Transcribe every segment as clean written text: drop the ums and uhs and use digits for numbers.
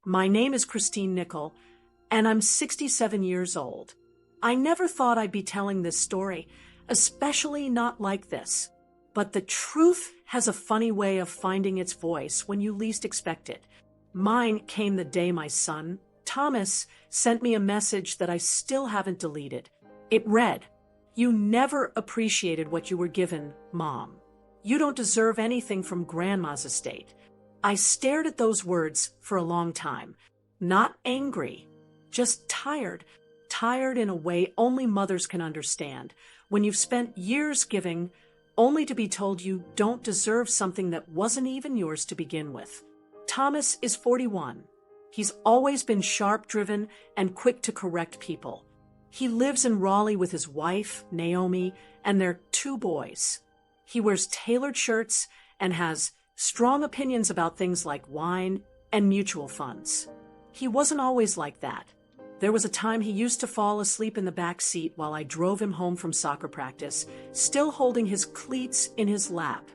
My name is Christine Nickel, and I'm 67 years old. I never thought I'd be telling this story, especially not like this. But the truth has a funny way of finding its voice when you least expect it. Mine came the day my son, Thomas, sent me a message that I still haven't deleted. It read, "You never appreciated what you were given, Mom. You don't deserve anything from Grandma's estate." I stared at those words for a long time, not angry, just tired in a way only mothers can understand, when you've spent years giving, only to be told you don't deserve something that wasn't even yours to begin with. Thomas is 41. He's always been sharp-driven and quick to correct people. He lives in Raleigh with his wife, Naomi, and their 2 boys. He wears tailored shirts and has strong opinions about things like wine and mutual funds. He wasn't always like that. There was a time he used to fall asleep in the back seat while I drove him home from soccer practice, still holding his cleats in his lap.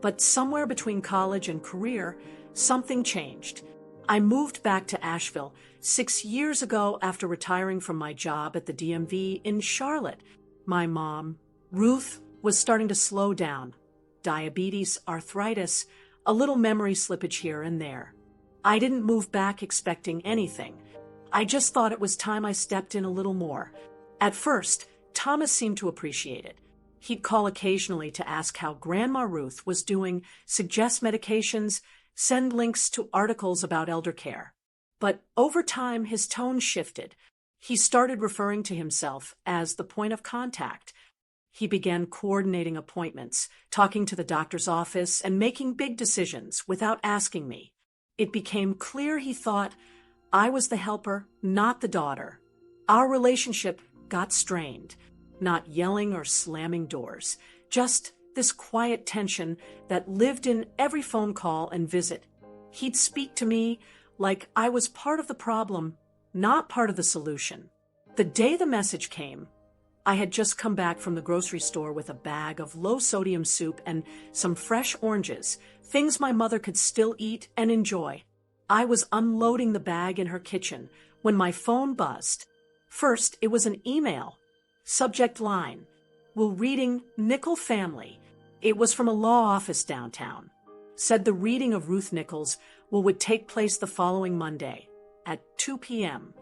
But somewhere between college and career, something changed. I moved back to Asheville 6 years ago after retiring from my job at the DMV in Charlotte. My mom, Ruth, was starting to slow down. Diabetes, arthritis, a little memory slippage here and there. I didn't move back expecting anything. I just thought it was time I stepped in a little more. At first, Thomas seemed to appreciate it. He'd call occasionally to ask how Grandma Ruth was doing, suggest medications, send links to articles about elder care. But over time, his tone shifted. He started referring to himself as the point of contact. He began coordinating appointments, talking to the doctor's office, and making big decisions without asking me. It became clear he thought I was the helper, not the daughter. Our relationship got strained, not yelling or slamming doors, just this quiet tension that lived in every phone call and visit. He'd speak to me like I was part of the problem, not part of the solution. The day the message came, I had just come back from the grocery store with a bag of low-sodium soup and some fresh oranges, things my mother could still eat and enjoy. I was unloading the bag in her kitchen when my phone buzzed. First, it was an email. Subject line, "Will reading Nickel family." It was from a law office downtown. Said the reading of Ruth Nichols would take place the following Monday at 2 p.m.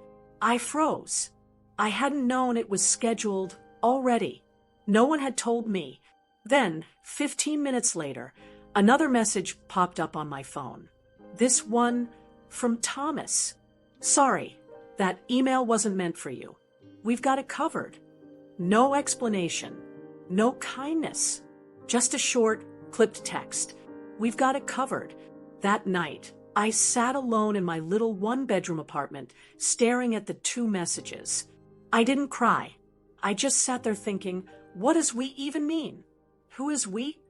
I froze. I hadn't known it was scheduled already. No one had told me. Then, 15 minutes later, another message popped up on my phone. This one from Thomas. "Sorry, that email wasn't meant for you. We've got it covered." No explanation, no kindness, just a short, clipped text. "We've got it covered." That night, I sat alone in my little 1-bedroom apartment, staring at the 2 messages. I didn't cry. I just sat there thinking, what does we even mean? Who is we?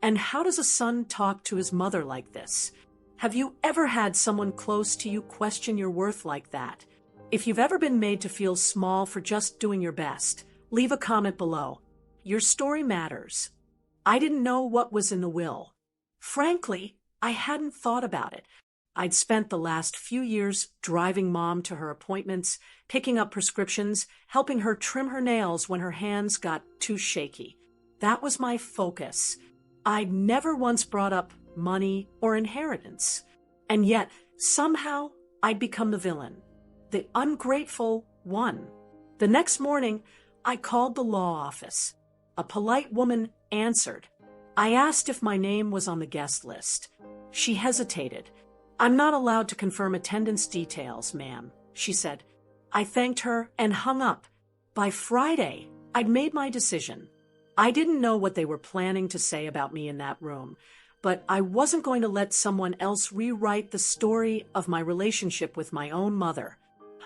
And how does a son talk to his mother like this? Have you ever had someone close to you question your worth like that? If you've ever been made to feel small for just doing your best, leave a comment below. Your story matters. I didn't know what was in the will. Frankly, I hadn't thought about it. I'd spent the last few years driving Mom to her appointments, picking up prescriptions, helping her trim her nails when her hands got too shaky. That was my focus. I'd never once brought up money or inheritance. And yet, somehow, I'd become the villain, the ungrateful one. The next morning, I called the law office. A polite woman answered. I asked if my name was on the guest list. She hesitated. "I'm not allowed to confirm attendance details, ma'am," she said. I thanked her and hung up. By Friday, I'd made my decision. I didn't know what they were planning to say about me in that room, but I wasn't going to let someone else rewrite the story of my relationship with my own mother.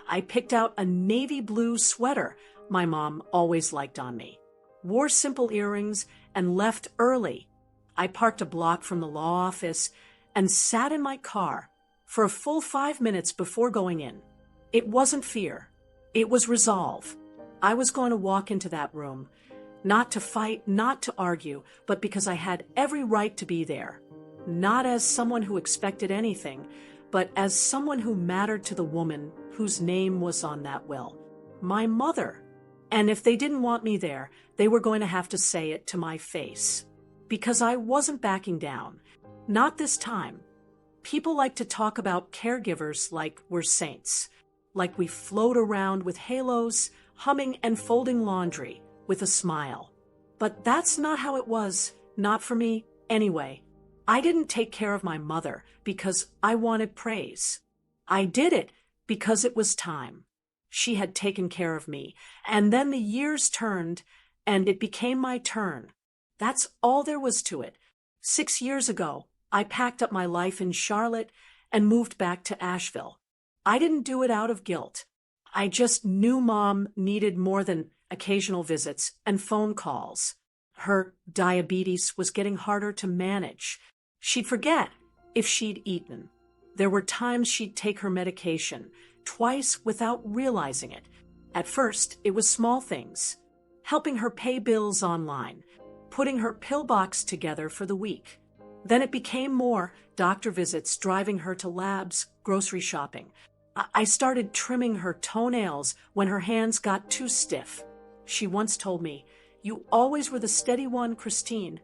I picked out a navy blue sweater my mom always liked on me, wore simple earrings, and left early. I parked a block from the law office and sat in my car for a full 5 minutes before going in. It wasn't fear. It was resolve. I was going to walk into that room, not to fight, not to argue, but because I had every right to be there. Not as someone who expected anything, but as someone who mattered to the woman whose name was on that will, my mother. And if they didn't want me there, they were going to have to say it to my face. Because I wasn't backing down. Not this time. People like to talk about caregivers like we're saints. Like we float around with halos, humming and folding laundry with a smile. But that's not how it was, not for me, anyway. I didn't take care of my mother because I wanted praise. I did it because it was time. She had taken care of me, and then the years turned, and it became my turn. That's all there was to it. 6 years ago, I packed up my life in Charlotte and moved back to Asheville. I didn't do it out of guilt. I just knew Mom needed more than occasional visits and phone calls. Her diabetes was getting harder to manage. She'd forget if she'd eaten. There were times she'd take her medication, twice without realizing it. At first, it was small things. Helping her pay bills online, putting her pill box together for the week. Then it became more doctor visits, driving her to labs, grocery shopping. I started trimming her toenails when her hands got too stiff. She once told me, "You always were the steady one, Christine."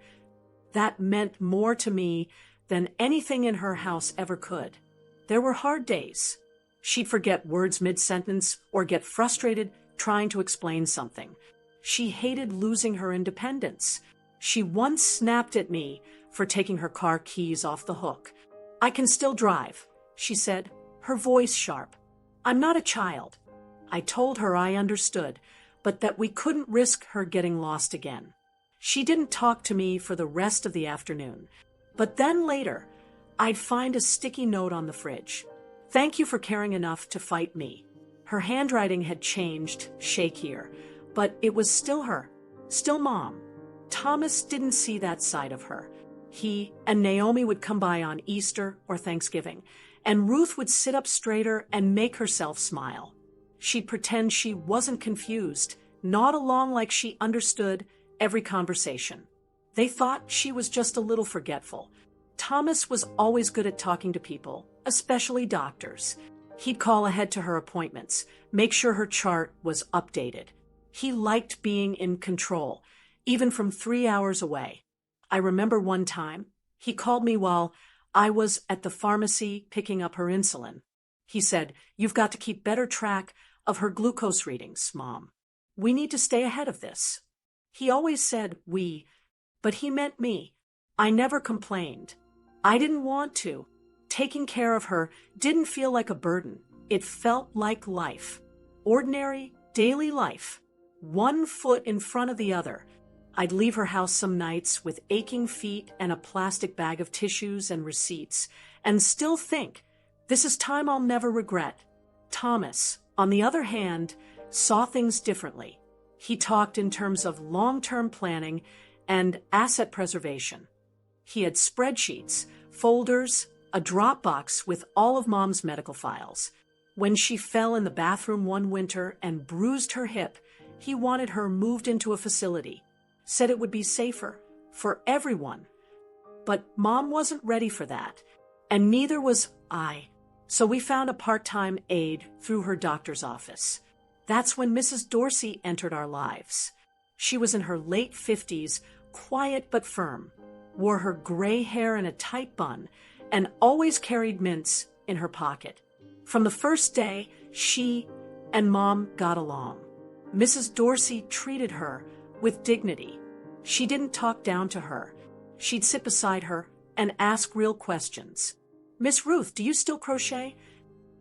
That meant more to me than anything in her house ever could. There were hard days. She'd forget words mid-sentence or get frustrated trying to explain something. She hated losing her independence. She once snapped at me for taking her car keys off the hook. "I can still drive," she said, her voice sharp. "I'm not a child." I told her I understood, but that we couldn't risk her getting lost again. She didn't talk to me for the rest of the afternoon. But then later, I'd find a sticky note on the fridge. "Thank you for caring enough to fight me." Her handwriting had changed, shakier, but it was still her, still Mom. Thomas didn't see that side of her. He and Naomi would come by on Easter or Thanksgiving, and Ruth would sit up straighter and make herself smile. She'd pretend she wasn't confused, nod along like she understood every conversation. They thought she was just a little forgetful. Thomas was always good at talking to people, especially doctors. He'd call ahead to her appointments, make sure her chart was updated. He liked being in control, even from 3 hours away. I remember one time, he called me while I was at the pharmacy picking up her insulin. He said, "You've got to keep better track of her glucose readings, Mom. We need to stay ahead of this." He always said we, but he meant me. I never complained. I didn't want to. Taking care of her didn't feel like a burden. It felt like life. Ordinary, daily life. One foot in front of the other. I'd leave her house some nights with aching feet and a plastic bag of tissues and receipts, and still think, this is time I'll never regret. Thomas, on the other hand, saw things differently. He talked in terms of long-term planning and asset preservation. He had spreadsheets, folders, a Dropbox with all of Mom's medical files. When she fell in the bathroom one winter and bruised her hip, he wanted her moved into a facility. Said it would be safer for everyone. But Mom wasn't ready for that, and neither was I. So we found a part-time aide through her doctor's office. That's when Mrs. Dorsey entered our lives. She was in her late 50s, quiet but firm, wore her gray hair in a tight bun, and always carried mints in her pocket. From the first day, she and Mom got along. Mrs. Dorsey treated her with dignity. She didn't talk down to her. She'd sit beside her and ask real questions. "Miss Ruth, do you still crochet?"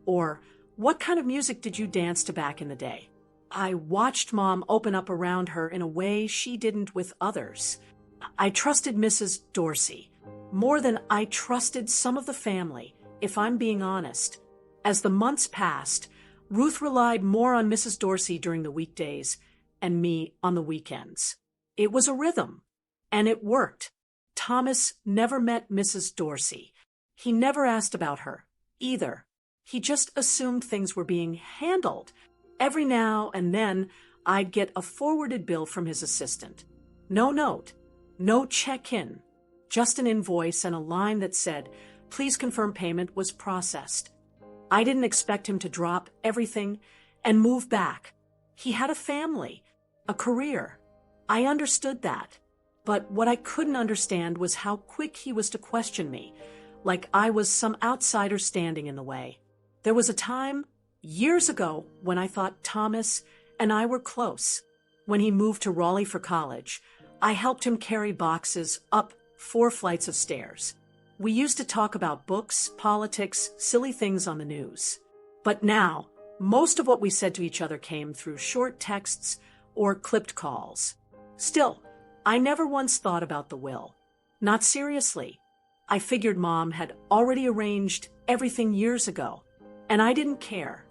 Or, "What kind of music did you dance to back in the day?" I watched Mom open up around her in a way she didn't with others. I trusted Mrs. Dorsey more than I trusted some of the family, if I'm being honest. As the months passed, Ruth relied more on Mrs. Dorsey during the weekdays and me on the weekends. It was a rhythm, and it worked. Thomas never met Mrs. Dorsey. He never asked about her, either. He just assumed things were being handled. Every now and then, I'd get a forwarded bill from his assistant. No note, no check-in, just an invoice and a line that said, please confirm payment was processed. I didn't expect him to drop everything and move back. He had a family, a career. I understood that. But what I couldn't understand was how quick he was to question me, like I was some outsider standing in the way. There was a time, years ago, when I thought Thomas and I were close. When he moved to Raleigh for college, I helped him carry boxes up 4 flights of stairs. We used to talk about books, politics, silly things on the news. But now, most of what we said to each other came through short texts or clipped calls. Still, I never once thought about the will. Not seriously. I figured Mom had already arranged everything years ago, and I didn't care.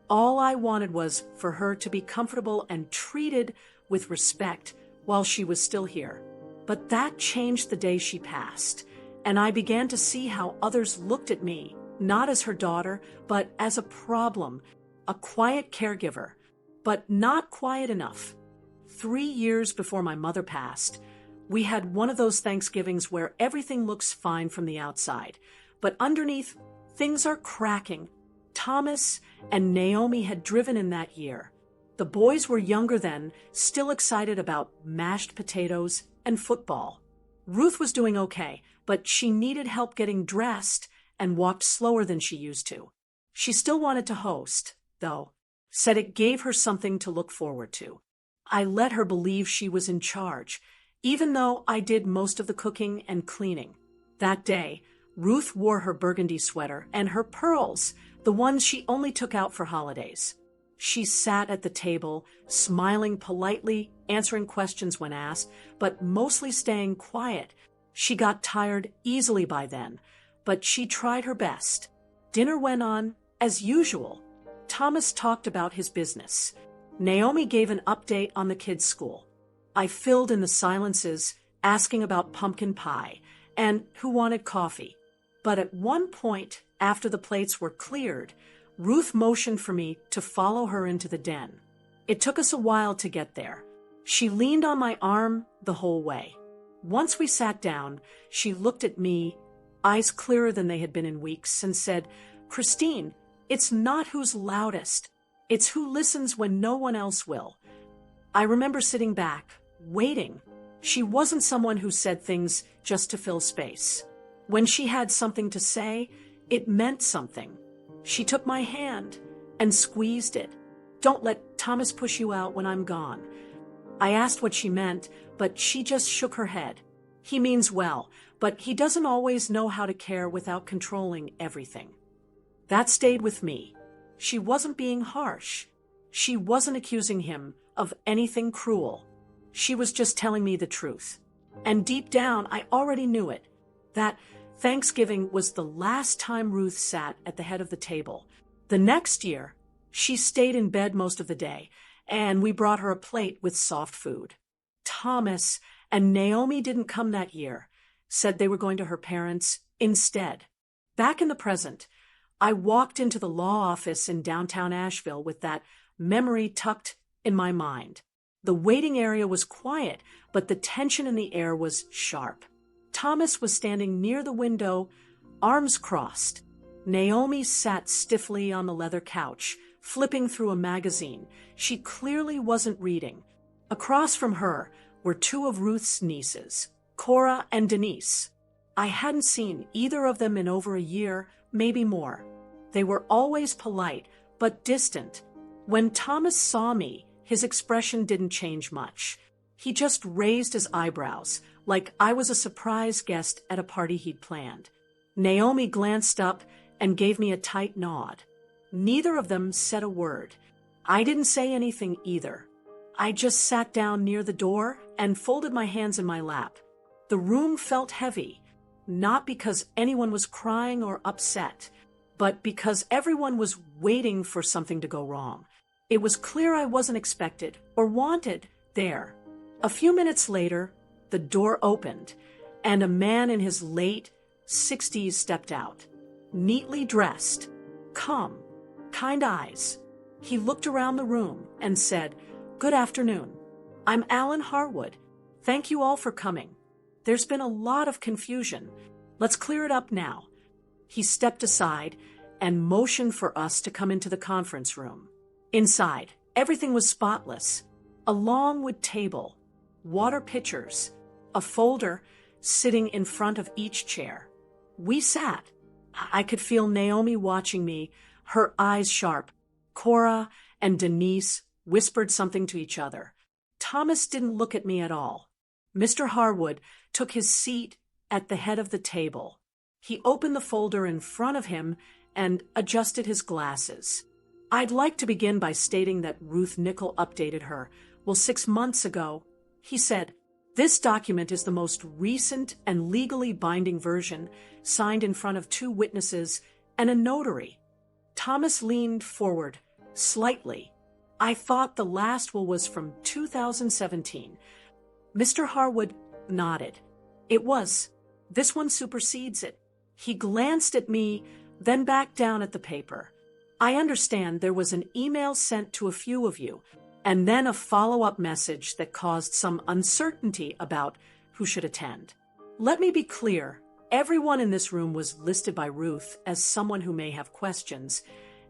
All I wanted was for her to be comfortable and treated with respect while she was still here. But that changed the day she passed, and I began to see how others looked at me, not as her daughter, but as a problem, a quiet caregiver, but not quiet enough. 3 years before my mother passed, we had one of those Thanksgivings where everything looks fine from the outside, but underneath, things are cracking. Thomas and Naomi had driven in that year. The boys were younger then, still excited about mashed potatoes and football. Ruth was doing okay, but she needed help getting dressed and walked slower than she used to. She still wanted to host, though, said it gave her something to look forward to. I let her believe she was in charge, even though I did most of the cooking and cleaning. That day, Ruth wore her burgundy sweater and her pearls, the ones she only took out for holidays. She sat at the table, smiling politely, answering questions when asked, but mostly staying quiet. She got tired easily by then, but she tried her best. Dinner went on as usual. Thomas talked about his business. Naomi gave an update on the kids' school. I filled in the silences, asking about pumpkin pie and who wanted coffee. But at one point, after the plates were cleared, Ruth motioned for me to follow her into the den. It took us a while to get there. She leaned on my arm the whole way. Once we sat down, she looked at me, eyes clearer than they had been in weeks, and said, "Christine, it's not who's loudest. It's who listens when no one else will." I remember sitting back, waiting. She wasn't someone who said things just to fill space. When she had something to say, it meant something. She took my hand and squeezed it. "Don't let Thomas push you out when I'm gone." I asked what she meant, but she just shook her head. "He means well, but he doesn't always know how to care without controlling everything." That stayed with me. She wasn't being harsh. She wasn't accusing him of anything cruel. She was just telling me the truth. And deep down, I already knew it. That Thanksgiving was the last time Ruth sat at the head of the table. The next year, she stayed in bed most of the day, and we brought her a plate with soft food. Thomas and Naomi didn't come that year, said they were going to her parents instead. Back in the present, I walked into the law office in downtown Asheville with that memory tucked in my mind. The waiting area was quiet, but the tension in the air was sharp. Thomas was standing near the window, arms crossed. Naomi sat stiffly on the leather couch, flipping through a magazine. She clearly wasn't reading. Across from her were 2 of Ruth's nieces, Cora and Denise. I hadn't seen either of them in over a year, maybe more. They were always polite, but distant. When Thomas saw me, his expression didn't change much. He just raised his eyebrows, like I was a surprise guest at a party he'd planned. Naomi glanced up and gave me a tight nod. Neither of them said a word. I didn't say anything either. I just sat down near the door and folded my hands in my lap. The room felt heavy, not because anyone was crying or upset, but because everyone was waiting for something to go wrong. It was clear I wasn't expected or wanted there. A few minutes later, the door opened, and a man in his late 60s stepped out, neatly dressed, calm, kind eyes. He looked around the room and said, "Good afternoon. I'm Alan Harwood. Thank you all for coming. There's been a lot of confusion. Let's clear it up now." He stepped aside and motioned for us to come into the conference room. Inside, everything was spotless. A long wood table, water pitchers, a folder sitting in front of each chair. We sat. I could feel Naomi watching me, her eyes sharp. Cora and Denise whispered something to each other. Thomas didn't look at me at all. Mr. Harwood took his seat at the head of the table. He opened the folder in front of him and adjusted his glasses. I'd like to begin by stating that Ruth Nickel updated her. Well, 6 months ago, he said, this document is the most recent and legally binding version, signed in front of 2 witnesses and a notary. Thomas leaned forward slightly. I thought the last will was from 2017. Mr. Harwood nodded. It was. This one supersedes it. He glanced at me, then back down at the paper. I understand there was an email sent to a few of you, and then a follow-up message that caused some uncertainty about who should attend. Let me be clear, everyone in this room was listed by Ruth as someone who may have questions,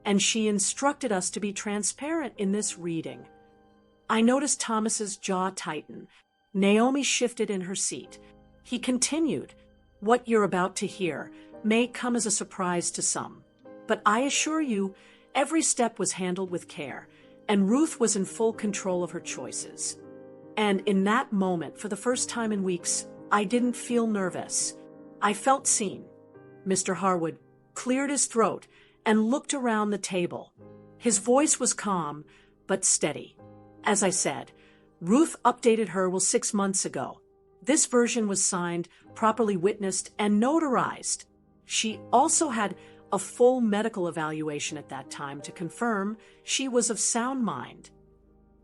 and she instructed us to be transparent in this reading. I noticed Thomas's jaw tighten. Naomi shifted in her seat. He continued, what you're about to hear may come as a surprise to some, but I assure you, every step was handled with care, and Ruth was in full control of her choices. And in that moment, for the first time in weeks, I didn't feel nervous. I felt seen. Mr. Harwood cleared his throat and looked around the table. His voice was calm, but steady. As I said, Ruth updated her 6 months ago. This version was signed, properly witnessed, and notarized. She also had a full medical evaluation at that time to confirm she was of sound mind.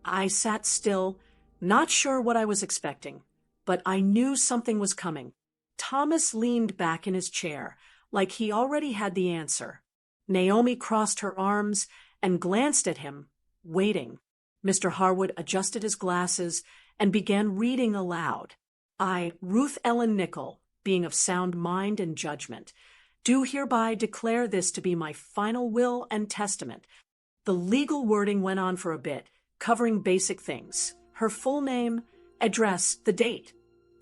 I sat still, not sure what I was expecting, but I knew something was coming. Thomas leaned back in his chair, like he already had the answer. Naomi crossed her arms and glanced at him, waiting. Mr. Harwood adjusted his glasses and began reading aloud. I, Ruth Ellen Nickel, being of sound mind and judgment, do hereby declare this to be my final will and testament. The legal wording went on for a bit, covering basic things. Her full name, address, the date.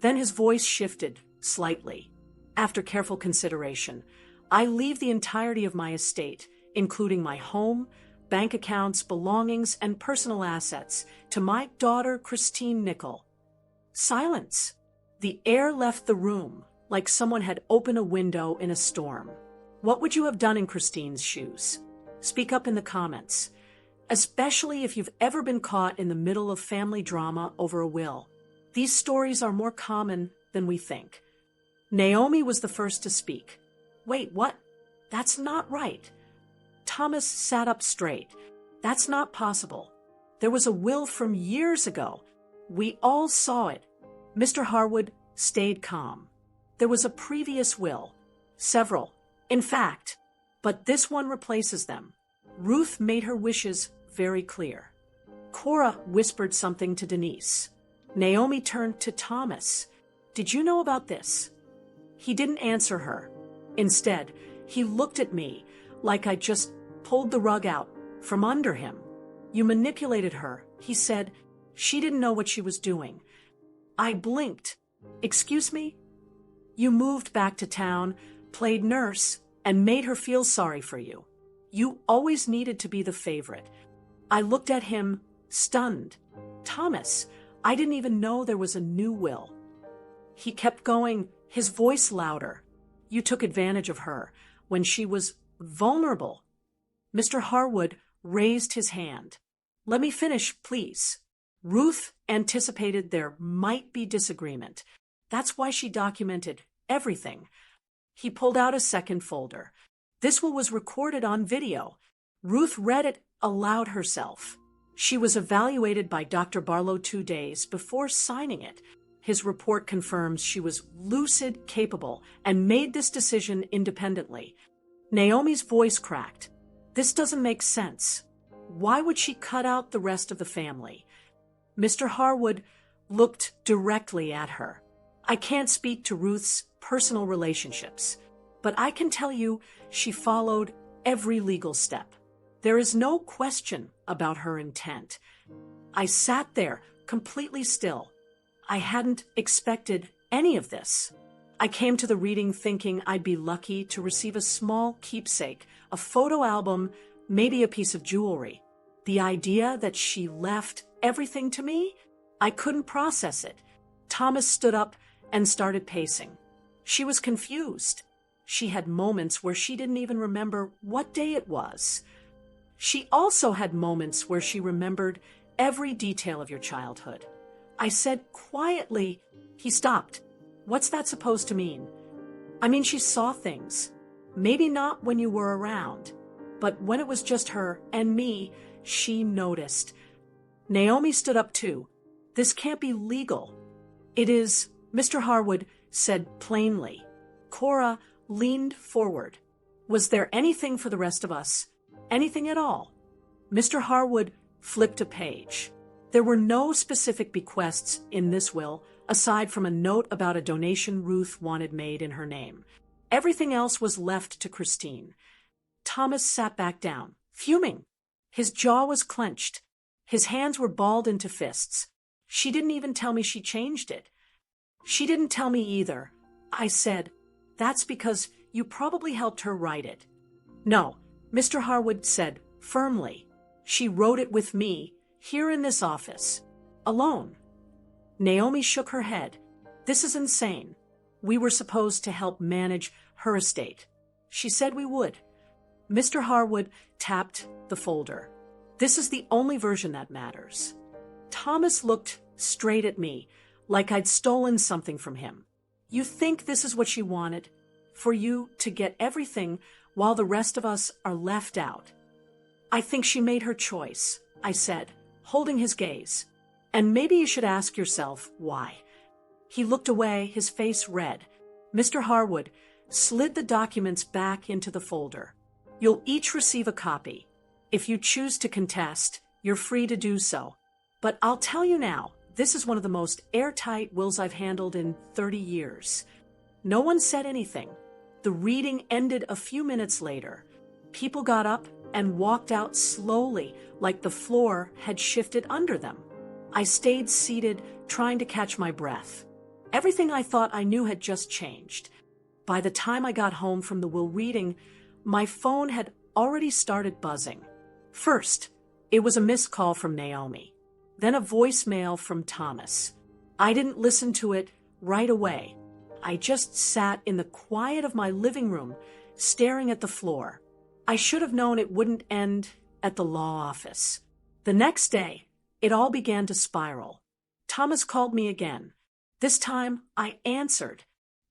Then his voice shifted slightly. After careful consideration, I leave the entirety of my estate, including my home, bank accounts, belongings, and personal assets, to my daughter, Christine Nickel. Silence. The air left the room, like someone had opened a window in a storm. What would you have done in Christine's shoes? Speak up in the comments, especially if you've ever been caught in the middle of family drama over a will. These stories are more common than we think. Naomi was the first to speak. Wait, what? That's not right. Thomas sat up straight. That's not possible. There was a will from years ago. We all saw it. Mr. Harwood stayed calm. There was a previous will. Several, in fact, but this one replaces them. Ruth made her wishes very clear. Cora whispered something to Denise. Naomi turned to Thomas. Did you know about this? He didn't answer her. Instead, he looked at me like I just pulled the rug out from under him. You manipulated her, he said. She didn't know what she was doing. I blinked. Excuse me? You moved back to town, played nurse, and made her feel sorry for you. You always needed to be the favorite. I looked at him, stunned. Thomas, I didn't even know there was a new will. He kept going, his voice louder. You took advantage of her when she was vulnerable. Mr. Harwood raised his hand. Let me finish, please. Ruth anticipated there might be disagreement. That's why she documented everything. He pulled out a second folder. This one was recorded on video. Ruth read it aloud herself. She was evaluated by Dr. Barlow 2 days before signing it. His report confirms she was lucid, capable, and made this decision independently. Naomi's voice cracked. This doesn't make sense. Why would she cut out the rest of the family? Mr. Harwood looked directly at her. I can't speak to Ruth's personal relationships, but I can tell you she followed every legal step. There is no question about her intent. I sat there, completely still. I hadn't expected any of this. I came to the reading thinking I'd be lucky to receive a small keepsake, a photo album, maybe a piece of jewelry. The idea that she left everything to me? I couldn't process it. Thomas stood up and started pacing. She was confused. She had moments where she didn't even remember what day it was. She also had moments where she remembered every detail of your childhood. I said quietly. He stopped. What's that supposed to mean? I mean, she saw things. Maybe not when you were around, but when it was just her and me, she noticed. Naomi stood up too. This can't be legal. It is, Mr. Harwood said plainly. Cora leaned forward. Was there anything for the rest of us? Anything at all? Mr. Harwood flipped a page. There were no specific bequests in this will, aside from a note about a donation Ruth wanted made in her name. Everything else was left to Christine. Thomas sat back down, fuming. His jaw was clenched. His hands were balled into fists. She didn't even tell me she changed it. She didn't tell me either. I said, that's because you probably helped her write it. No, Mr. Harwood said firmly. She wrote it with me, here in this office. Alone. Naomi shook her head. This is insane. We were supposed to help manage her estate. She said we would. Mr. Harwood tapped the folder. This is the only version that matters. Thomas looked straight at me, like I'd stolen something from him. You think this is what she wanted? For you to get everything while the rest of us are left out? I think she made her choice, I said, holding his gaze. And maybe you should ask yourself why. He looked away, his face red. Mr. Harwood slid the documents back into the folder. You'll each receive a copy. If you choose to contest, you're free to do so. But I'll tell you now, this is one of the most airtight wills I've handled in 30 years. No one said anything. The reading ended a few minutes later. People got up and walked out slowly, like the floor had shifted under them. I stayed seated, trying to catch my breath. Everything I thought I knew had just changed. By the time I got home from the will reading, my phone had already started buzzing. First, it was a missed call from Naomi. Then a voicemail from Thomas. I didn't listen to it right away. I just sat in the quiet of my living room, staring at the floor. I should have known it wouldn't end at the law office. The next day, it all began to spiral. Thomas called me again. This time, I answered.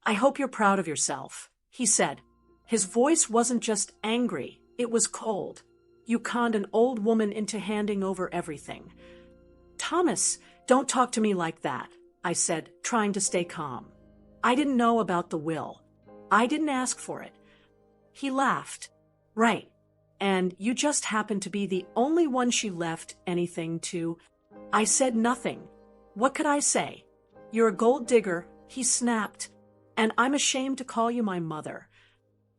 I hope you're proud of yourself, he said. His voice wasn't just angry, it was cold. You conned an old woman into handing over everything. Thomas, don't talk to me like that, I said, trying to stay calm. I didn't know about the will. I didn't ask for it. He laughed. Right. And you just happened to be the only one she left anything to. I said nothing. What could I say? You're a gold digger, he snapped, and I'm ashamed to call you my mother.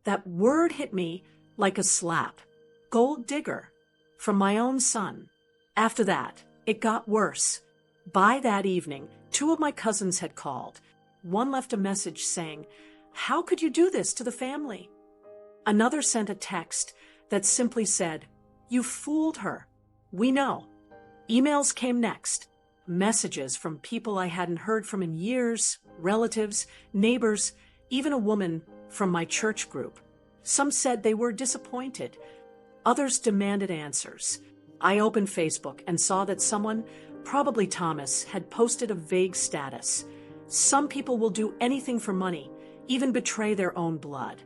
That word hit me like a slap. Gold digger. From my own son. After that, it got worse. By that evening, 2 of my cousins had called. One left a message saying, "How could you do this to the family?" Another sent a text that simply said, "You fooled her. We know." Emails came next. Messages from people I hadn't heard from in years, relatives, neighbors, even a woman from my church group. Some said they were disappointed. Others demanded answers. I opened Facebook and saw that someone, probably Thomas, had posted a vague status. Some people will do anything for money, even betray their own blood.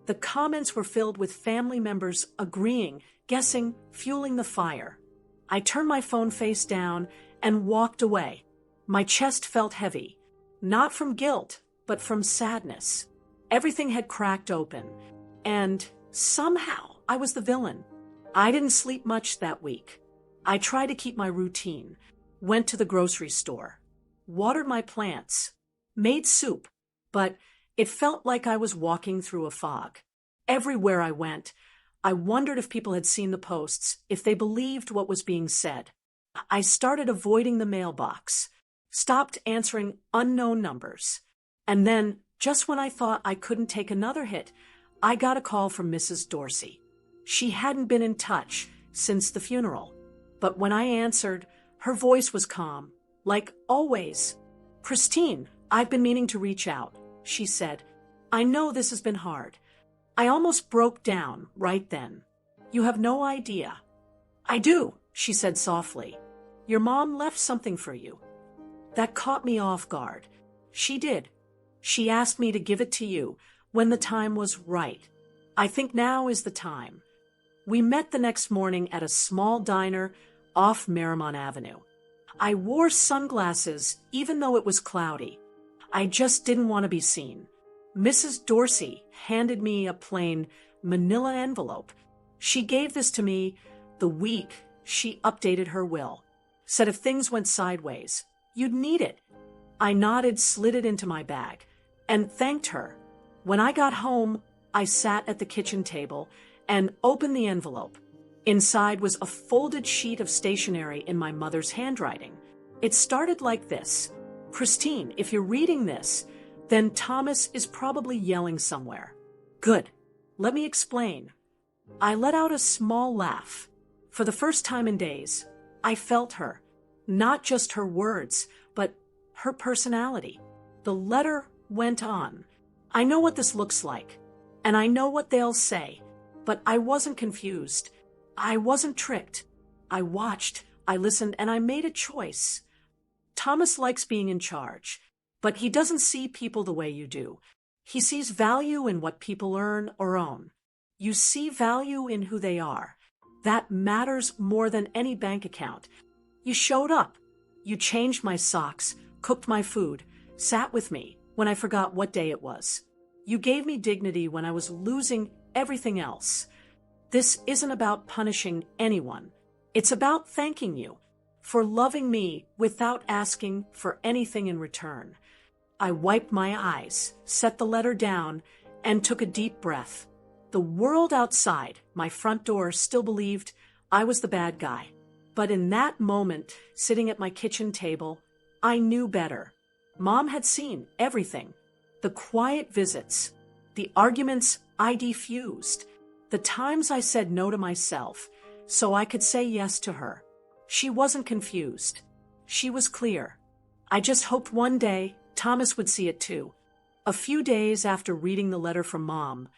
The comments were filled with family members agreeing, guessing, fueling the fire. I turned my phone face down and walked away. My chest felt heavy, not from guilt, but from sadness. Everything had cracked open, and somehow I was the villain. I didn't sleep much that week. I tried to keep my routine, went to the grocery store, watered my plants, made soup, but It felt like I was walking through a fog. Everywhere I went, I wondered if people had seen the posts, if they believed what was being said. I started avoiding the mailbox, stopped answering unknown numbers. And then, just when I thought I couldn't take another hit, I got a call from Mrs. Dorsey. She hadn't been in touch since the funeral. But when I answered, her voice was calm, like always. "Christine, I've been meaning to reach out," she said. "I know this has been hard." I almost broke down right then. "You have no idea." "I do," she said softly. "Your mom left something for you." That caught me off guard. She did. She asked me to give it to you when the time was right. I think now is the time. We met the next morning at a small diner off Marymount Avenue. I wore sunglasses even though it was cloudy. I just didn't want to be seen. Mrs. Dorsey handed me a plain manila envelope. She gave this to me the week she updated her will. Said if things went sideways, you'd need it. I nodded, slid it into my bag, and thanked her. When I got home, I sat at the kitchen table and opened the envelope. Inside was a folded sheet of stationery in my mother's handwriting. It started like this: "Christine, if you're reading this, then Thomas is probably yelling somewhere." "Good. Let me explain." I let out a small laugh. For the first time in days, I felt her. Not just her words, but her personality. The letter went on. "I know what this looks like, and I know what they'll say, but I wasn't confused. I wasn't tricked. I watched, I listened, and I made a choice. Thomas likes being in charge, but he doesn't see people the way you do. He sees value in what people earn or own. You see value in who they are. That matters more than any bank account. You showed up. You changed my socks, cooked my food, sat with me when I forgot what day it was. You gave me dignity when I was losing everything else. This isn't about punishing anyone. It's about thanking you for loving me without asking for anything in return." I wiped my eyes, set the letter down, and took a deep breath. The world outside my front door still believed I was the bad guy. But in that moment, sitting at my kitchen table, I knew better. Mom had seen everything. The quiet visits, the arguments I defused, the times I said no to myself so I could say yes to her. She wasn't confused. She was clear. I just hoped one day Thomas would see it too. A few days after reading the letter from Mom,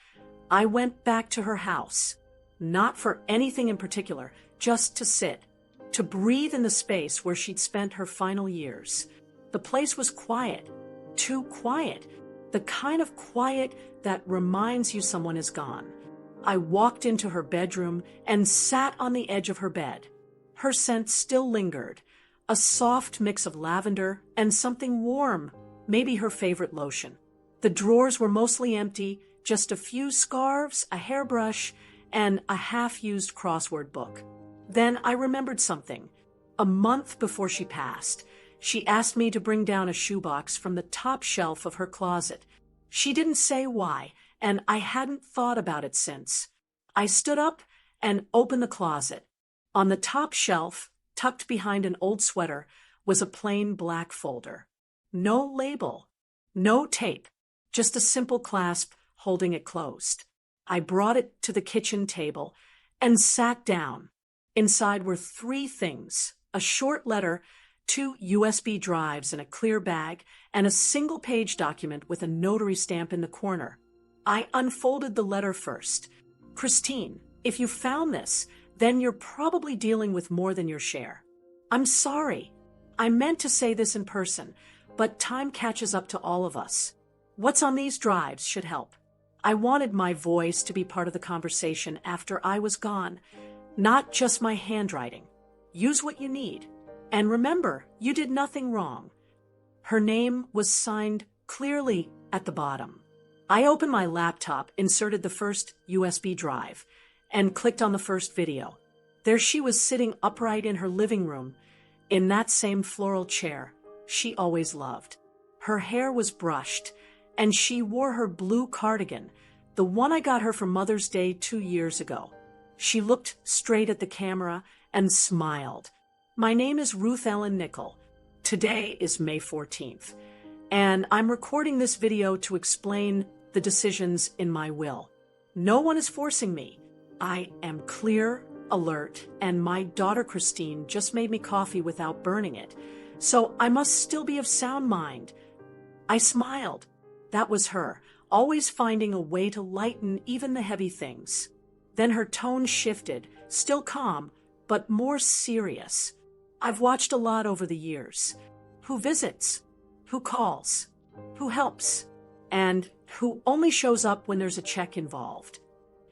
I went back to her house. Not for anything in particular, just to sit, to breathe in the space where she'd spent her final years. The place was quiet, too quiet, the kind of quiet that reminds you someone is gone. I walked into her bedroom and sat on the edge of her bed. Her scent still lingered, a soft mix of lavender and something warm, maybe her favorite lotion. The drawers were mostly empty, just a few scarves, a hairbrush, and a half-used crossword book. Then I remembered something. A month before she passed, she asked me to bring down a shoebox from the top shelf of her closet. She didn't say why, and I hadn't thought about it since. I stood up and opened the closet. On the top shelf, tucked behind an old sweater, was a plain black folder. No label, no tape, just a simple clasp holding it closed. I brought it to the kitchen table and sat down. Inside were 3 things: a short letter, 2 USB drives in a clear bag, and a single-page document with a notary stamp in the corner. I unfolded the letter first. "Christine, if you found this, then you're probably dealing with more than your share. I'm sorry. I meant to say this in person, but time catches up to all of us. What's on these drives should help. I wanted my voice to be part of the conversation after I was gone, not just my handwriting. Use what you need. And remember, you did nothing wrong." Her name was signed clearly at the bottom. I opened my laptop, inserted the first USB drive, and clicked on the first video. There she was, sitting upright in her living room, in that same floral chair she always loved. Her hair was brushed, and she wore her blue cardigan, the one I got her for Mother's Day 2 years ago. She looked straight at the camera and smiled. My name is Ruth Ellen Nickel. Today is May 14th, and I'm recording this video to explain the decisions in my will. No one is forcing me. I am clear, alert, and my daughter Christine just made me coffee without burning it, so I must still be of sound mind. I smiled. That was her, always finding a way to lighten even the heavy things. Then her tone shifted, still calm, but more serious. I've watched a lot over the years. Who visits? Who calls? Who helps? And who only shows up when there's a check involved.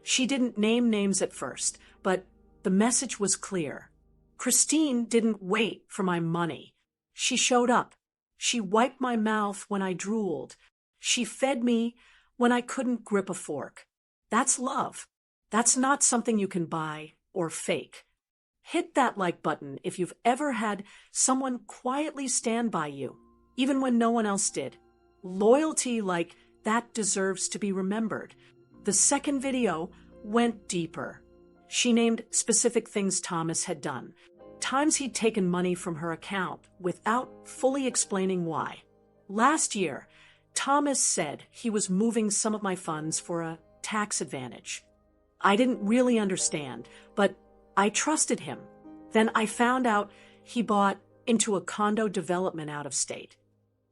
She didn't name names at first, but the message was clear. Christine didn't wait for my money. She showed up. She wiped my mouth when I drooled. She fed me when I couldn't grip a fork. That's love. That's not something you can buy or fake. Hit that like button if you've ever had someone quietly stand by you, even when no one else did. Loyalty like that deserves to be remembered. The second video went deeper. She named specific things Thomas had done, times he'd taken money from her account without fully explaining why. Last year, Thomas said he was moving some of my funds for a tax advantage. I didn't really understand, but I trusted him. Then I found out he bought into a condo development out of state.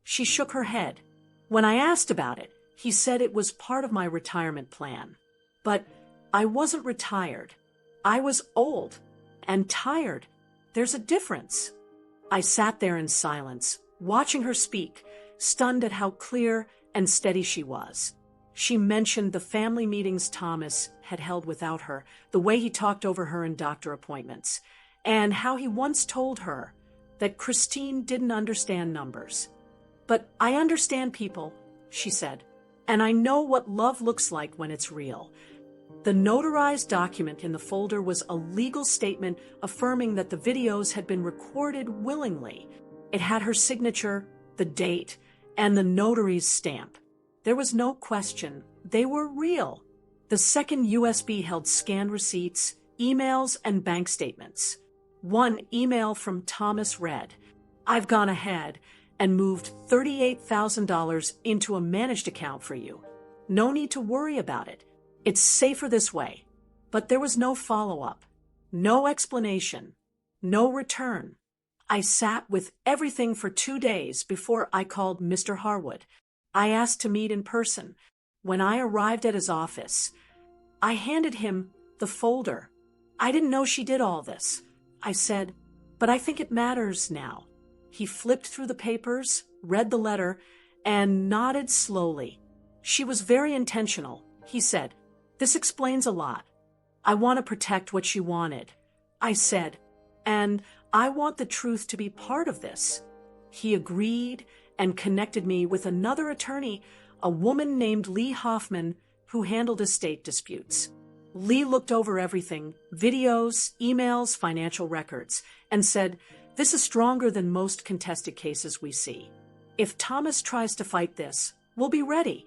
She shook her head. When I asked about it, he said it was part of my retirement plan. But I wasn't retired. I was old and tired. There's a difference. I sat there in silence, watching her speak, stunned at how clear and steady she was. She mentioned the family meetings Thomas had held without her, the way he talked over her in doctor appointments, and how he once told her that Christine didn't understand numbers. But I understand people, she said, and I know what love looks like when it's real. The notarized document in the folder was a legal statement affirming that the videos had been recorded willingly. It had her signature, the date, and the notary's stamp. There was no question. They were real. The second USB held scanned receipts, emails, and bank statements. One email from Thomas read, "I've gone ahead and moved $38,000 into a managed account for you. No need to worry about it. It's safer this way." But there was no follow-up, no explanation, no return. I sat with everything for 2 days before I called Mr. Harwood. I asked to meet in person. When I arrived at his office, I handed him the folder. "I didn't know she did all this," I said, "but I think it matters now." He flipped through the papers, read the letter, and nodded slowly. "She was very intentional," he said. "This explains a lot. I want to protect what she wanted," I said, "and I want the truth to be part of this." He agreed and connected me with another attorney, a woman named Lee Hoffman, who handled estate disputes. Lee looked over everything, videos, emails, financial records, and said, "This is stronger than most contested cases we see. If Thomas tries to fight this, we'll be ready."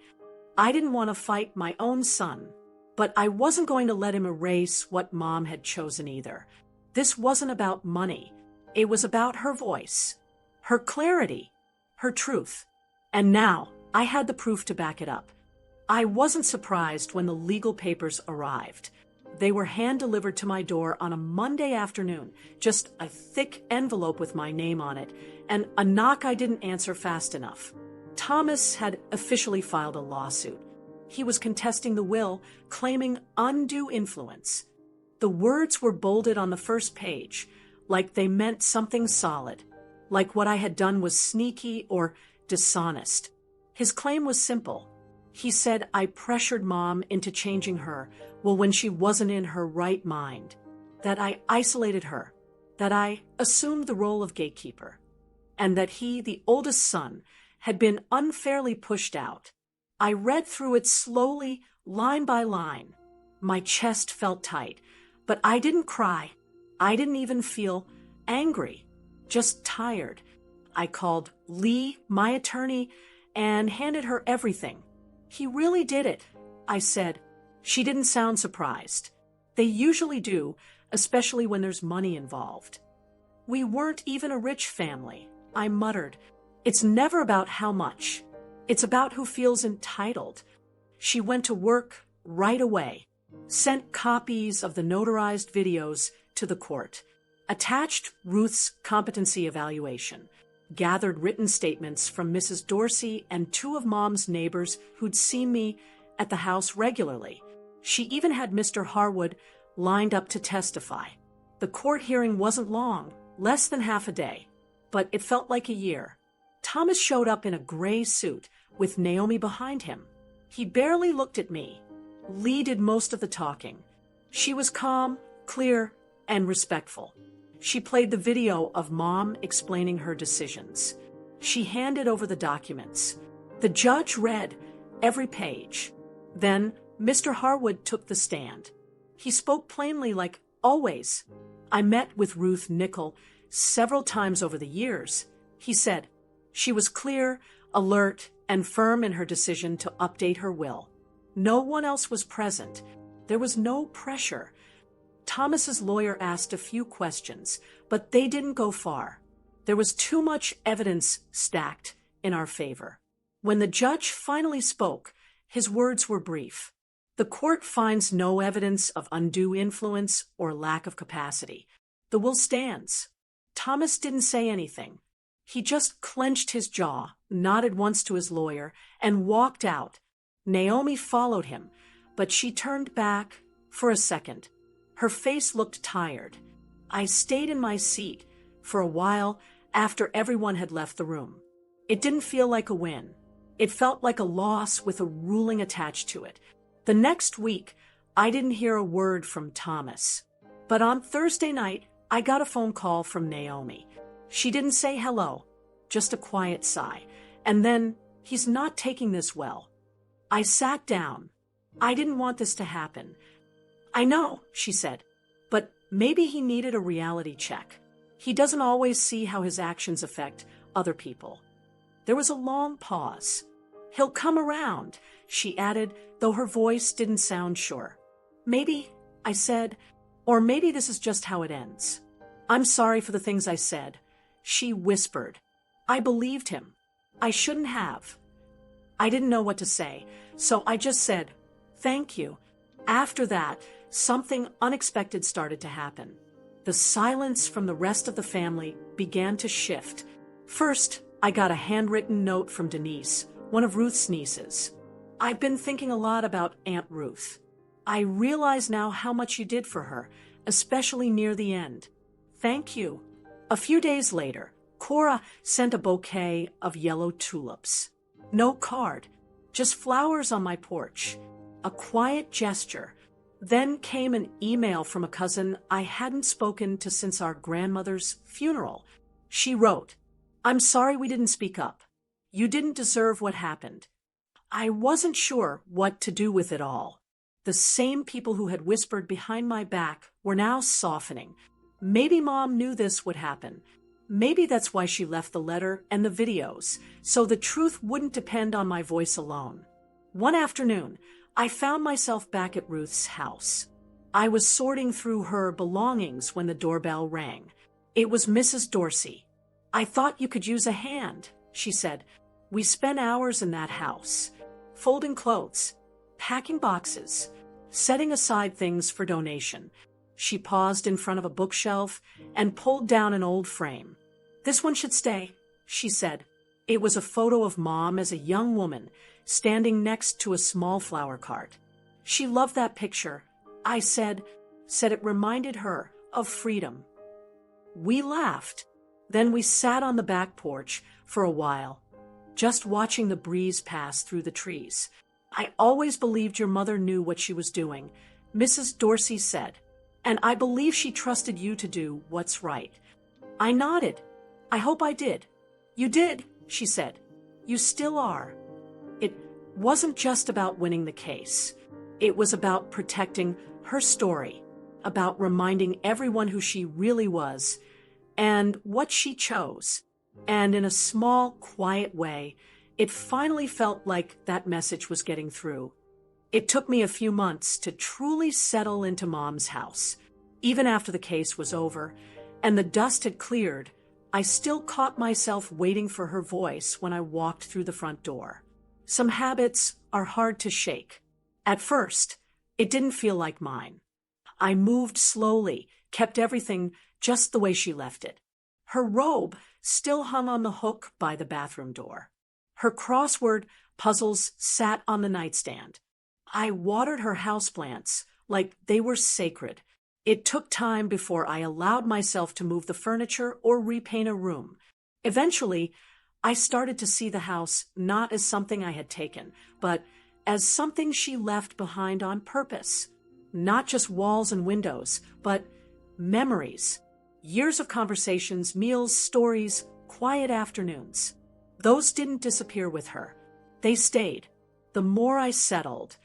I didn't want to fight my own son, but I wasn't going to let him erase what Mom had chosen either. This wasn't about money. It was about her voice, her clarity, her truth. And now I had the proof to back it up. I wasn't surprised when the legal papers arrived. They were hand-delivered to my door on a Monday afternoon, just a thick envelope with my name on it, and a knock I didn't answer fast enough. Thomas had officially filed a lawsuit. He was contesting the will, claiming undue influence. The words were bolded on the first page, like they meant something solid, like what I had done was sneaky or dishonest. His claim was simple. He said I pressured Mom into changing her, when she wasn't in her right mind, that I isolated her, that I assumed the role of gatekeeper, and that he, the oldest son, had been unfairly pushed out. I read through it slowly, line by line. My chest felt tight, but I didn't cry. I didn't even feel angry, just tired. I called Lee, my attorney, and handed her everything. He really did it, I said. She didn't sound surprised. They usually do, especially when there's money involved. We weren't even a rich family, I muttered. It's never about how much. It's about who feels entitled. She went to work right away, sent copies of the notarized videos to the court, attached Ruth's competency evaluation, gathered written statements from Mrs. Dorsey and two of Mom's neighbors who'd seen me at the house regularly. She even had Mr. Harwood lined up to testify. The court hearing wasn't long, less than half a day, but it felt like a year. Thomas showed up in a gray suit with Naomi behind him. He barely looked at me. Lee did most of the talking. She was calm, clear, and respectful. She played the video of Mom explaining her decisions. She handed over the documents. The judge read every page. Then Mr. Harwood took the stand. He spoke plainly like always. I met with Ruth Nickel several times over the years. He said she was clear, alert, and firm in her decision to update her will. No one else was present. There was no pressure. Thomas's lawyer asked a few questions, but they didn't go far. There was too much evidence stacked in our favor. When the judge finally spoke, his words were brief. The court finds no evidence of undue influence or lack of capacity. The will stands. Thomas didn't say anything. He just clenched his jaw, nodded once to his lawyer, and walked out. Naomi followed him, but she turned back for a second. Her face looked tired. I stayed in my seat for a while after everyone had left the room. It didn't feel like a win. It felt like a loss with a ruling attached to it. The next week, I didn't hear a word from Thomas. But on Thursday night, I got a phone call from Naomi. She didn't say hello, just a quiet sigh. And then, he's not taking this well. I sat down. I didn't want this to happen. I know, she said, but maybe he needed a reality check. He doesn't always see how his actions affect other people. There was a long pause. He'll come around, she added, though her voice didn't sound sure. Maybe, I said, or maybe this is just how it ends. I'm sorry for the things I said, she whispered. I believed him. I shouldn't have. I didn't know what to say, so I just said, thank you. After that, something unexpected started to happen. The silence from the rest of the family began to shift. First, I got a handwritten note from Denise, one of Ruth's nieces. I've been thinking a lot about Aunt Ruth. I realize now how much you did for her, especially near the end. Thank you. A few days later, Cora sent a bouquet of yellow tulips. No card, just flowers on my porch. A quiet gesture. Then came an email from a cousin I hadn't spoken to since our grandmother's funeral. She wrote, I'm sorry we didn't speak up. You didn't deserve what happened. I wasn't sure what to do with it all. The same people who had whispered behind my back were now softening. Maybe Mom knew this would happen. Maybe that's why she left the letter and the videos, so the truth wouldn't depend on my voice alone. One afternoon, I found myself back at Ruth's house. I was sorting through her belongings when the doorbell rang. It was Mrs. Dorsey. I thought you could use a hand, she said. We spent hours in that house, folding clothes, packing boxes, setting aside things for donation. She paused in front of a bookshelf and pulled down an old frame. This one should stay, she said. It was a photo of Mom as a young woman, standing next to a small flower cart. She loved that picture, I said it reminded her of freedom. We laughed. Then we sat on the back porch for a while, just watching the breeze pass through the trees. I always believed your mother knew what she was doing, Mrs. Dorsey said, and I believe she trusted you to do what's right. I nodded. I hope I did. You did, she said. You still are. It wasn't just about winning the case. It was about protecting her story, about reminding everyone who she really was and what she chose. And in a small, quiet way, It finally felt like that message was getting through. It took me a few months to truly settle into Mom's house. Even after the case was over and the dust had cleared, I still caught myself waiting for her voice when I walked through the front door. Some habits are hard to shake. At first, it didn't feel like mine. I moved slowly, kept everything just the way she left it. Her robe still hung on the hook by the bathroom door. Her crossword puzzles sat on the nightstand. I watered her houseplants like they were sacred. It took time before I allowed myself to move the furniture or repaint a room. Eventually, I started to see the house not as something I had taken, but as something she left behind on purpose. Not just walls and windows, but memories. Years of conversations, meals, stories, quiet afternoons. Those didn't disappear with her. They stayed. The more I settled,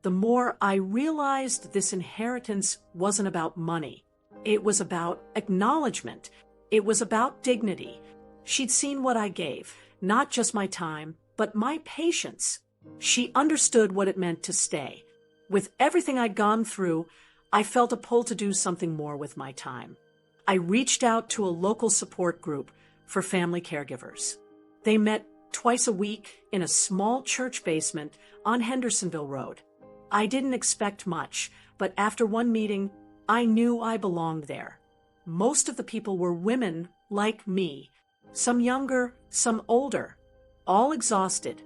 the more I realized this inheritance wasn't about money. It was about acknowledgement. It was about dignity. She'd seen what I gave, not just my time, but my patience. She understood what it meant to stay. With everything I'd gone through, I felt a pull to do something more with my time. I reached out to a local support group for family caregivers. They met twice a week in a small church basement on Hendersonville Road. I didn't expect much, but after one meeting, I knew I belonged there. Most of the people were women like me, some younger, some older, all exhausted,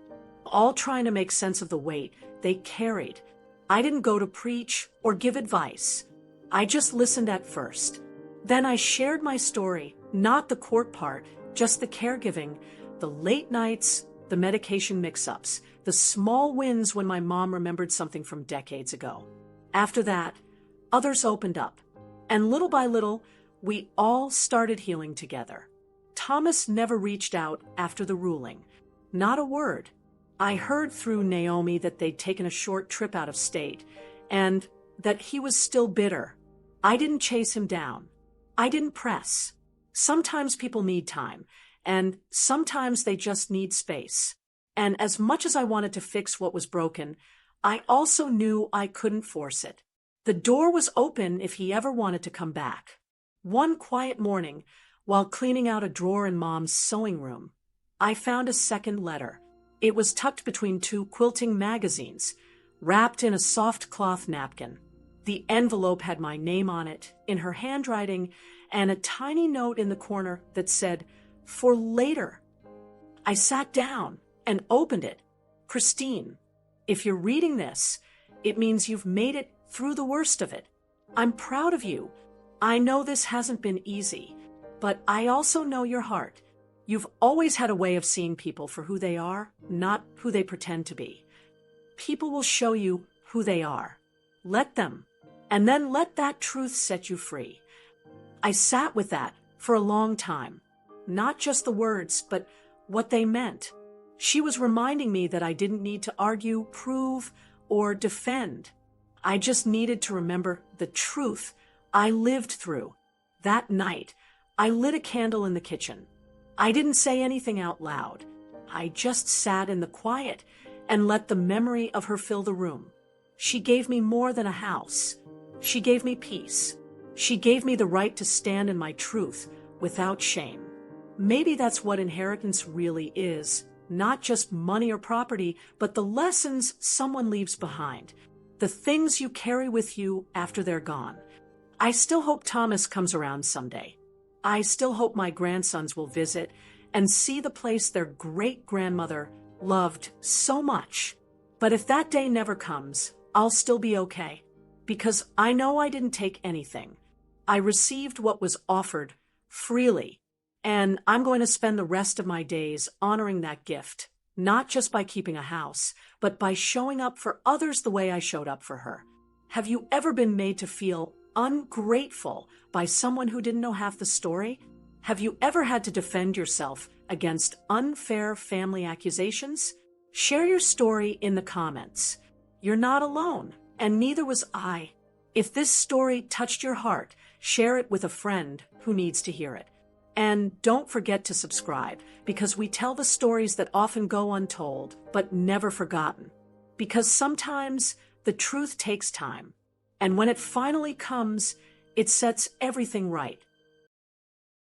all trying to make sense of the weight they carried. I didn't go to preach or give advice. I just listened at first. Then I shared my story, not the court part, just the caregiving, the late nights, the medication mix-ups, the small wins when my mom remembered something from decades ago. After that, others opened up, and little by little, we all started healing together. Thomas never reached out after the ruling. Not a word. I heard through Naomi that they'd taken a short trip out of state, and that he was still bitter. I didn't chase him down. I didn't press. Sometimes people need time, and sometimes they just need space. And as much as I wanted to fix what was broken, I also knew I couldn't force it. The door was open if he ever wanted to come back. One quiet morning, while cleaning out a drawer in Mom's sewing room, I found a second letter. It was tucked between two quilting magazines, wrapped in a soft cloth napkin. The envelope had my name on it, in her handwriting, and a tiny note in the corner that said, "For later." I sat down and opened it. "Christine, if you're reading this, it means you've made it through the worst of it. I'm proud of you. I know this hasn't been easy, but I also know your heart. You've always had a way of seeing people for who they are, not who they pretend to be. People will show you who they are. Let them, and then let that truth set you free." I sat with that for a long time. Not just the words, but what they meant. She was reminding me that I didn't need to argue, prove, or defend. I just needed to remember the truth I lived through. That night, I lit a candle in the kitchen. I didn't say anything out loud. I just sat in the quiet and let the memory of her fill the room. She gave me more than a house. She gave me peace. She gave me the right to stand in my truth without shame. Maybe that's what inheritance really is. Not just money or property, but the lessons someone leaves behind. The things you carry with you after they're gone. I still hope Thomas comes around someday. I still hope my grandsons will visit and see the place their great-grandmother loved so much. But if that day never comes, I'll still be okay. Because I know I didn't take anything. I received what was offered freely. And I'm going to spend the rest of my days honoring that gift, not just by keeping a house, but by showing up for others the way I showed up for her. Have you ever been made to feel ungrateful by someone who didn't know half the story? Have you ever had to defend yourself against unfair family accusations? Share your story in the comments. You're not alone, and neither was I. If this story touched your heart, share it with a friend who needs to hear it. And don't forget to subscribe, because we tell the stories that often go untold, but never forgotten. Because sometimes the truth takes time. And when it finally comes, it sets everything right.